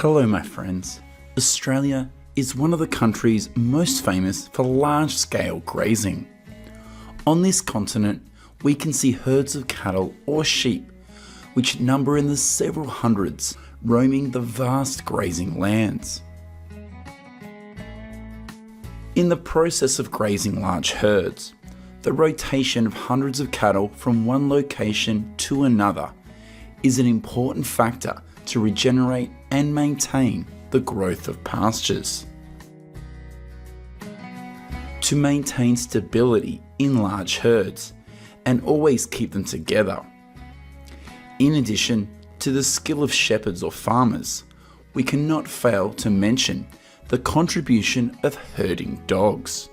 Hello my friends. Australia is one of the countries most famous for large-scale grazing. On this continent, we can see herds of cattle or sheep, which number in the several hundreds, roaming the vast grazing lands. In the process of grazing large herds, the rotation of hundreds of cattle from one location to another is an important factor to regenerate and maintain the growth of pastures. To maintain stability in large herds and always keep them together. In addition to the skill of shepherds or farmers, we cannot fail to mention the contribution of herding dogs.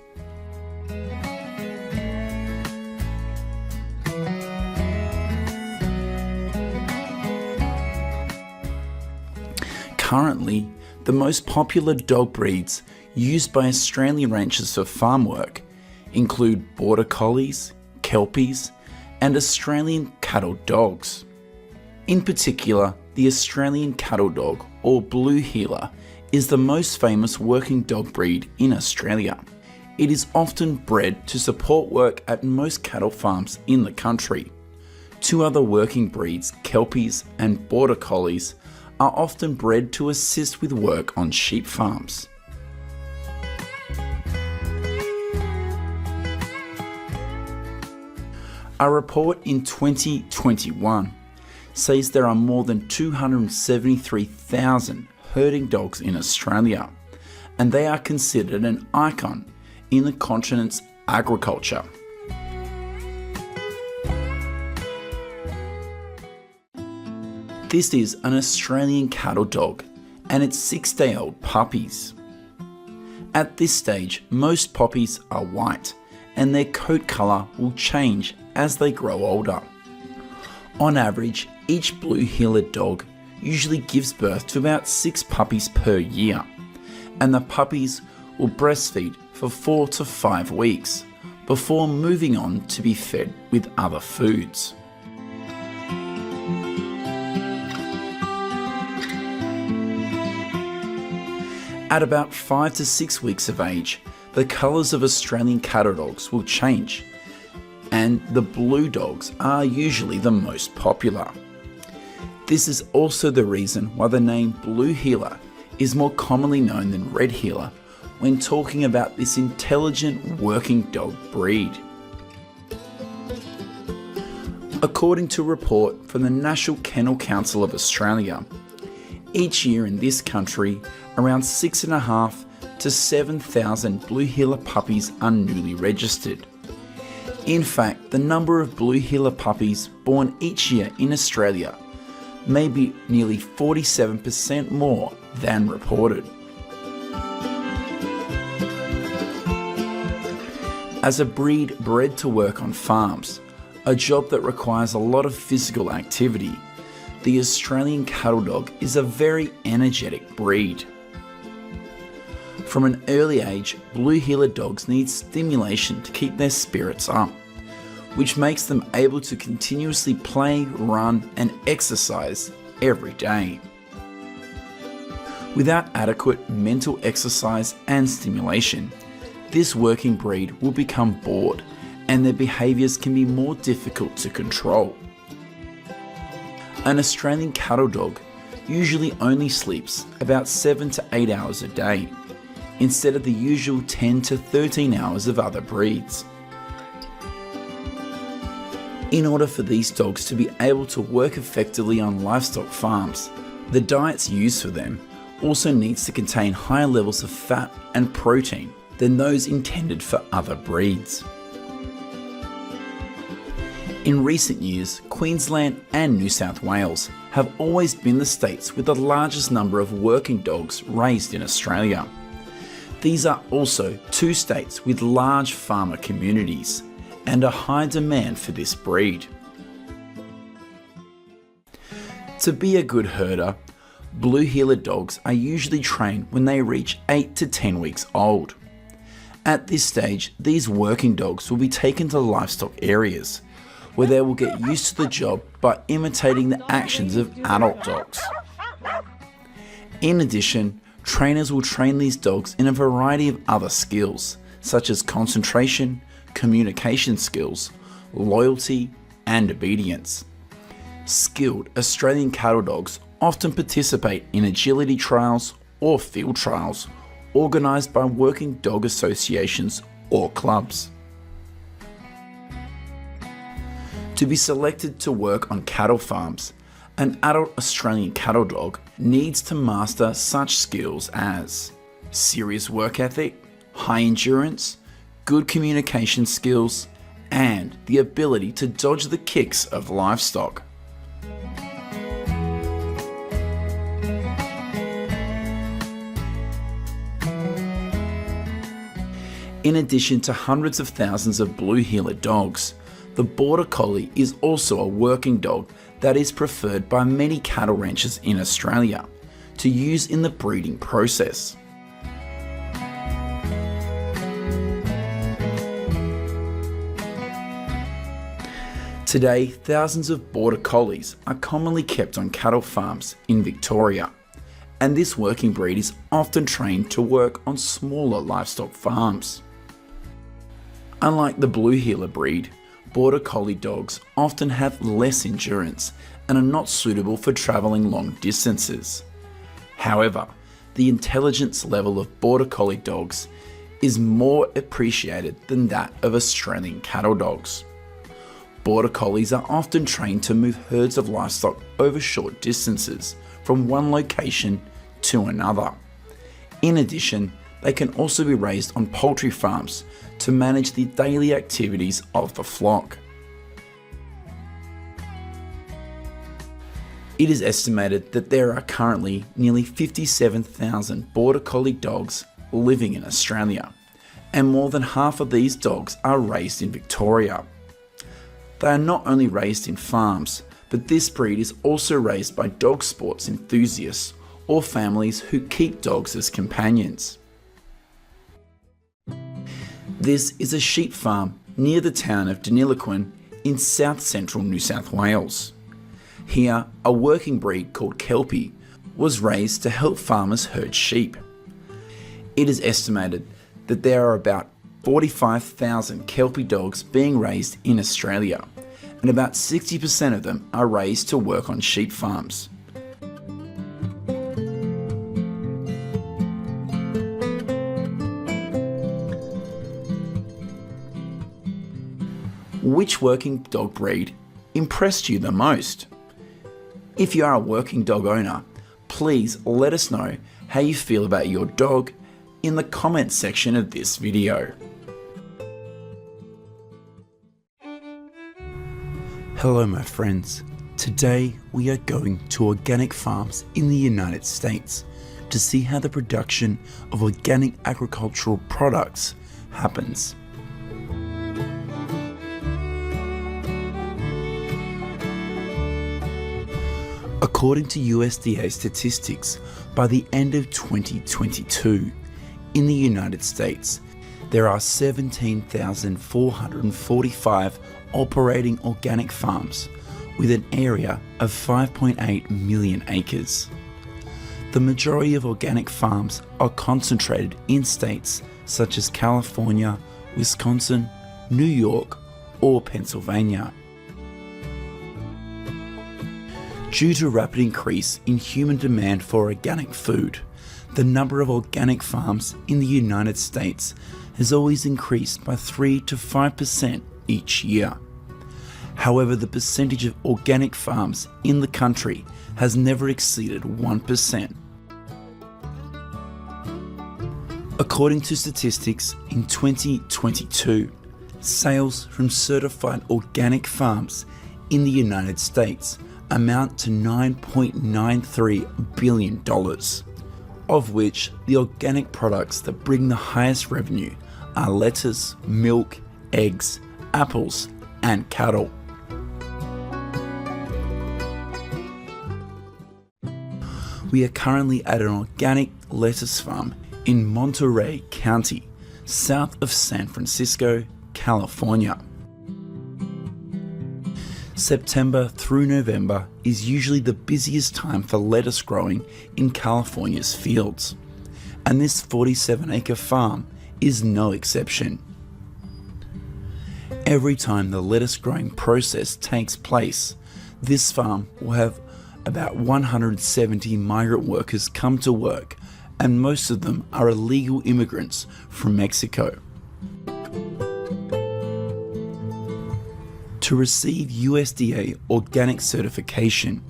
Currently, the most popular dog breeds used by Australian ranchers for farm work include Border Collies, Kelpies, and Australian cattle dogs. In particular, the Australian cattle dog, or blue heeler, is the most famous working dog breed in Australia. It is often bred to support work at most cattle farms in the country. Two other working breeds, Kelpies and Border Collies, are often bred to assist with work on sheep farms. A report in 2021 says there are more than 273,000 herding dogs in Australia, and they are considered an icon in the continent's agriculture. This is an Australian cattle dog and its 6-day-old puppies. At this stage, most puppies are white and their coat colour will change as they grow older. On average, each blue heeler dog usually gives birth to about 6 puppies per year, and the puppies will breastfeed for 4 to 5 weeks before moving on to be fed with other foods. At about 5 to 6 weeks of age, the colours of Australian cattle dogs will change, and the blue dogs are usually the most popular. This is also the reason why the name blue heeler is more commonly known than red heeler when talking about this intelligent working dog breed. According to a report from the National Kennel Council of Australia, each year in this country, around 6,500 to 7,000 blue heeler puppies are newly registered. In fact, the number of blue heeler puppies born each year in Australia may be nearly 47% more than reported. As a breed bred to work on farms, a job that requires a lot of physical activity, the Australian cattle dog is a very energetic breed. From an early age, blue heeler dogs need stimulation to keep their spirits up, which makes them able to continuously play, run, and exercise every day. Without adequate mental exercise and stimulation, this working breed will become bored and their behaviours can be more difficult to control. An Australian cattle dog usually only sleeps about 7 to 8 hours a day, instead of the usual 10 to 13 hours of other breeds. In order for these dogs to be able to work effectively on livestock farms, the diets used for them also needs to contain higher levels of fat and protein than those intended for other breeds. In recent years, Queensland and New South Wales have always been the states with the largest number of working dogs raised in Australia. These are also 2 states with large farmer communities and a high demand for this breed. To be a good herder, blue heeler dogs are usually trained when they reach 8 to 10 weeks old. At this stage, these working dogs will be taken to livestock areas where they will get used to the job by imitating the actions of adult dogs. In addition, trainers will train these dogs in a variety of other skills, such as concentration, communication skills, loyalty, and obedience. Skilled Australian cattle dogs often participate in agility trials or field trials organised by working dog associations or clubs. To be selected to work on cattle farms, an adult Australian cattle dog needs to master such skills as serious work ethic, high endurance, good communication skills, and the ability to dodge the kicks of livestock. In addition to hundreds of thousands of blue heeler dogs, the Border Collie is also a working dog that is preferred by many cattle ranchers in Australia to use in the breeding process. Today, thousands of Border Collies are commonly kept on cattle farms in Victoria, and this working breed is often trained to work on smaller livestock farms. Unlike the blue heeler breed, Border Collie dogs often have less endurance and are not suitable for travelling long distances. However, the intelligence level of Border Collie dogs is more appreciated than that of Australian cattle dogs. Border Collies are often trained to move herds of livestock over short distances from one location to another. In addition, they can also be raised on poultry farms to manage the daily activities of the flock. It is estimated that there are currently nearly 57,000 Border Collie dogs living in Australia, and more than half of these dogs are raised in Victoria. They are not only raised in farms, but this breed is also raised by dog sports enthusiasts or families who keep dogs as companions. This is a sheep farm near the town of Deniliquin in south central New South Wales. Here, a working breed called Kelpie was raised to help farmers herd sheep. It is estimated that there are about 45,000 Kelpie dogs being raised in Australia, and about 60% of them are raised to work on sheep farms. Which working dog breed impressed you the most? If you are a working dog owner, please let us know how you feel about your dog in the comments section of this video. Hello my friends, today we are going to organic farms in the United States to see how the production of organic agricultural products happens. According to USDA statistics, by the end of 2022, in the United States, there are 17,445 operating organic farms with an area of 5.8 million acres. The majority of organic farms are concentrated in states such as California, Wisconsin, New York, or Pennsylvania. Due to rapid increase in human demand for organic food, the number of organic farms in the United States has always increased by 3 to 5% each year. However, the percentage of organic farms in the country has never exceeded 1%. According to statistics in 2022, sales from certified organic farms in the United States amount to $9.93 billion, of which the organic products that bring the highest revenue are lettuce, milk, eggs, apples, and cattle. We are currently at an organic lettuce farm in Monterey County, south of San Francisco, California. September through November is usually the busiest time for lettuce growing in California's fields, and this 47-acre farm is no exception. Every time the lettuce growing process takes place, this farm will have about 170 migrant workers come to work, and most of them are illegal immigrants from Mexico. To receive USDA organic certification,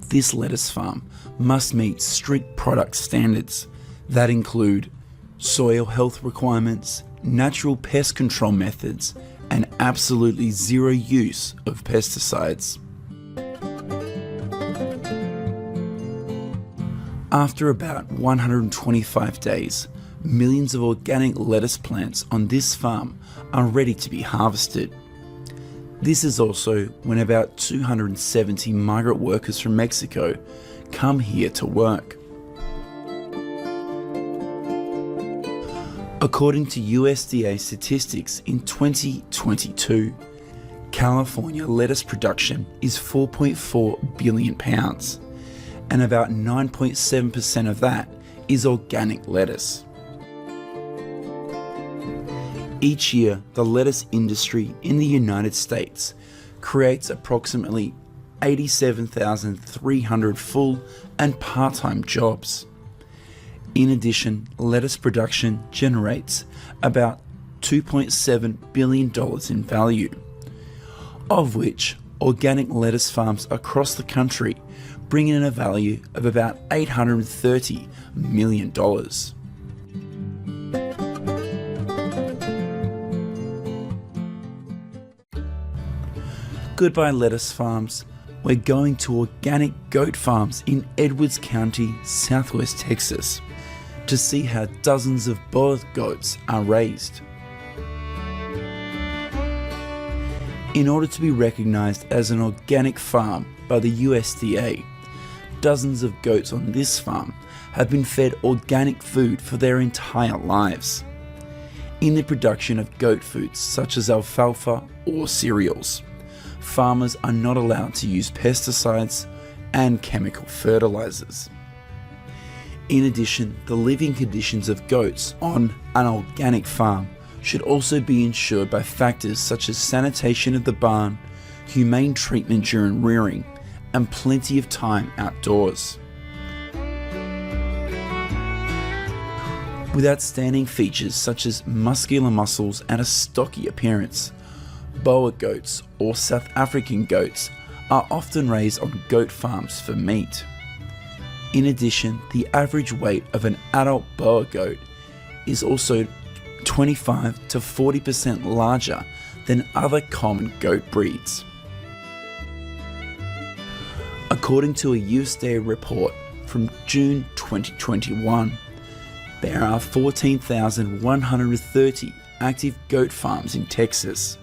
this lettuce farm must meet strict product standards that include soil health requirements, natural pest control methods, and absolutely zero use of pesticides. After about 125 days, millions of organic lettuce plants on this farm are ready to be harvested. This is also when about 270 migrant workers from Mexico come here to work. According to USDA statistics in 2022, California lettuce production is 4.4 billion pounds, and about 9.7% of that is organic lettuce. Each year, the lettuce industry in the United States creates approximately 87,300 full and part-time jobs. In addition, lettuce production generates about $2.7 billion in value, of which organic lettuce farms across the country bring in a value of about $830 million. Goodbye lettuce farms. We're going to organic goat farms in Edwards County, Southwest Texas, to see how dozens of boer goats are raised. In order to be recognized as an organic farm by the USDA, dozens of goats on this farm have been fed organic food for their entire lives. In the production of goat foods such as alfalfa or cereals, farmers are not allowed to use pesticides and chemical fertilizers. In addition, the living conditions of goats on an organic farm should also be ensured by factors such as sanitation of the barn, humane treatment during rearing, and plenty of time outdoors. With outstanding features such as muscular muscles and a stocky appearance, Boer goats or South African goats are often raised on goat farms for meat. In addition, the average weight of an adult Boer goat is also 25 to 40% larger than other common goat breeds. According to a USDA report from June 2021, there are 14,130 active goat farms in Texas.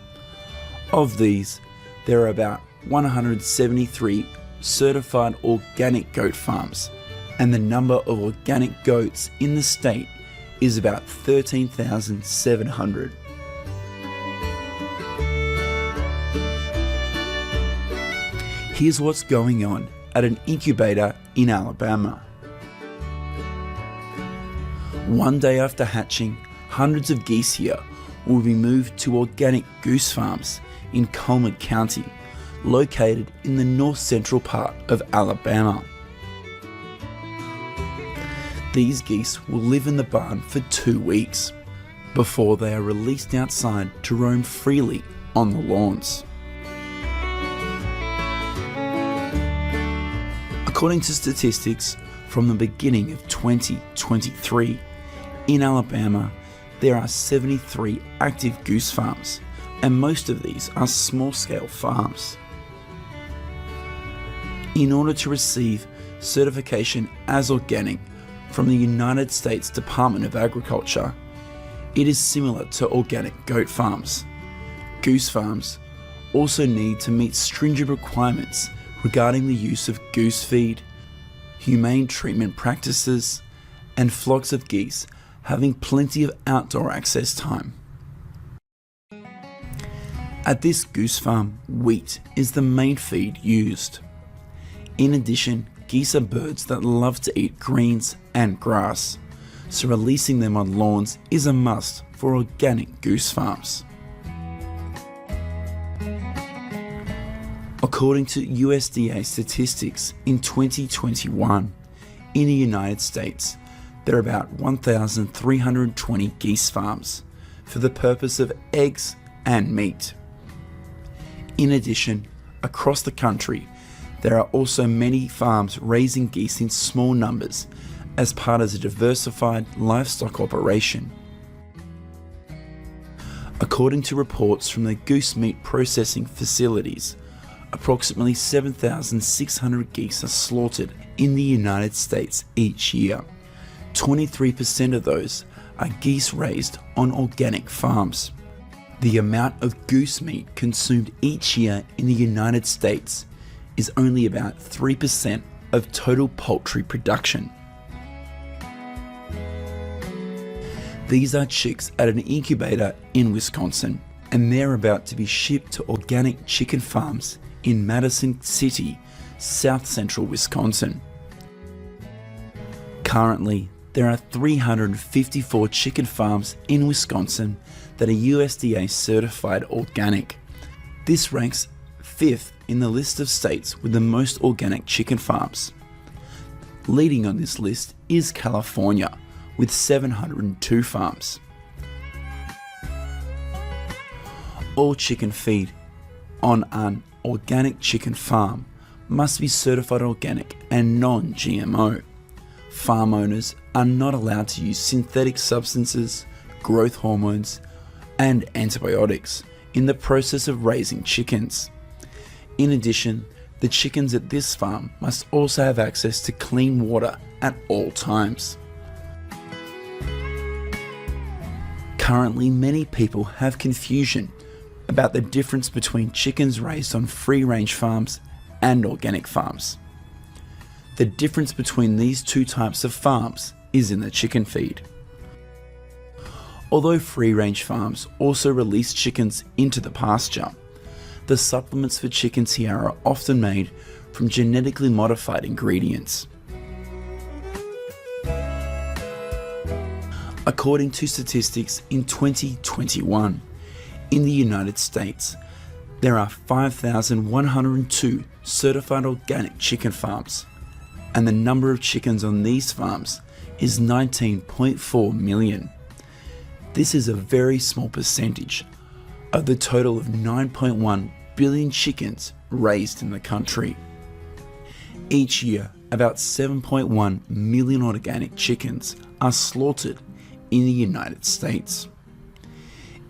Of these, there are about 173 certified organic goat farms, and the number of organic goats in the state is about 13,700. Here's what's going on at an incubator in Alabama. One day after hatching, hundreds of geese here will be moved to organic goose farms in Coleman County, located in the north central part of Alabama. These geese will live in the barn for 2 weeks before they are released outside to roam freely on the lawns. According to statistics from the beginning of 2023, in Alabama, there are 73 active goose farms, and most of these are small-scale farms. In order to receive certification as organic from the United States Department of Agriculture, it is similar to organic goat farms. Goose farms also need to meet stringent requirements regarding the use of goose feed, humane treatment practices, and flocks of geese having plenty of outdoor access time. At this goose farm, wheat is the main feed used. In addition, geese are birds that love to eat greens and grass, so releasing them on lawns is a must for organic goose farms. According to USDA statistics, in 2021, in the United States, there are about 1,320 geese farms for the purpose of eggs and meat. In addition, across the country, there are also many farms raising geese in small numbers as part of a diversified livestock operation. According to reports from the goose meat processing facilities, approximately 7,600 geese are slaughtered in the United States each year. 23% of those are geese raised on organic farms. The amount of goose meat consumed each year in the United States is only about 3% of total poultry production. These are chicks at an incubator in Wisconsin, and they're about to be shipped to organic chicken farms in Madison City, south central Wisconsin. Currently, there are 354 chicken farms in Wisconsin that are USDA certified organic. This ranks 5th in the list of states with the most organic chicken farms. Leading on this list is California, with 702 farms. All chicken feed on an organic chicken farm must be certified organic and non-GMO. Farm owners are not allowed to use synthetic substances, growth hormones, and antibiotics in the process of raising chickens. In addition, the chickens at this farm must also have access to clean water at all times. Currently, many people have confusion about the difference between chickens raised on free-range farms and organic farms. The difference between these two types of farms is in the chicken feed. Although free-range farms also release chickens into the pasture, the supplements for chickens here are often made from genetically modified ingredients. According to statistics in 2021, in the United States, there are 5,102 certified organic chicken farms, and the number of chickens on these farms is 19.4 million. This is a very small percentage of the total of 9.1 billion chickens raised in the country. Each year, about 7.1 million organic chickens are slaughtered in the United States.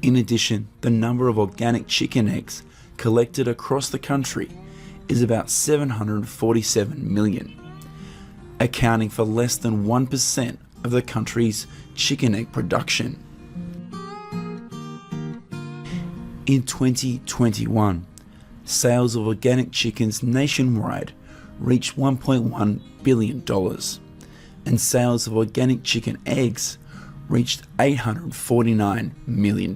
In addition, the number of organic chicken eggs collected across the country is about 747 million, accounting for less than 1% of the country's chicken egg production. In 2021, sales of organic chickens nationwide reached $1.1 billion, and sales of organic chicken eggs reached $849 million.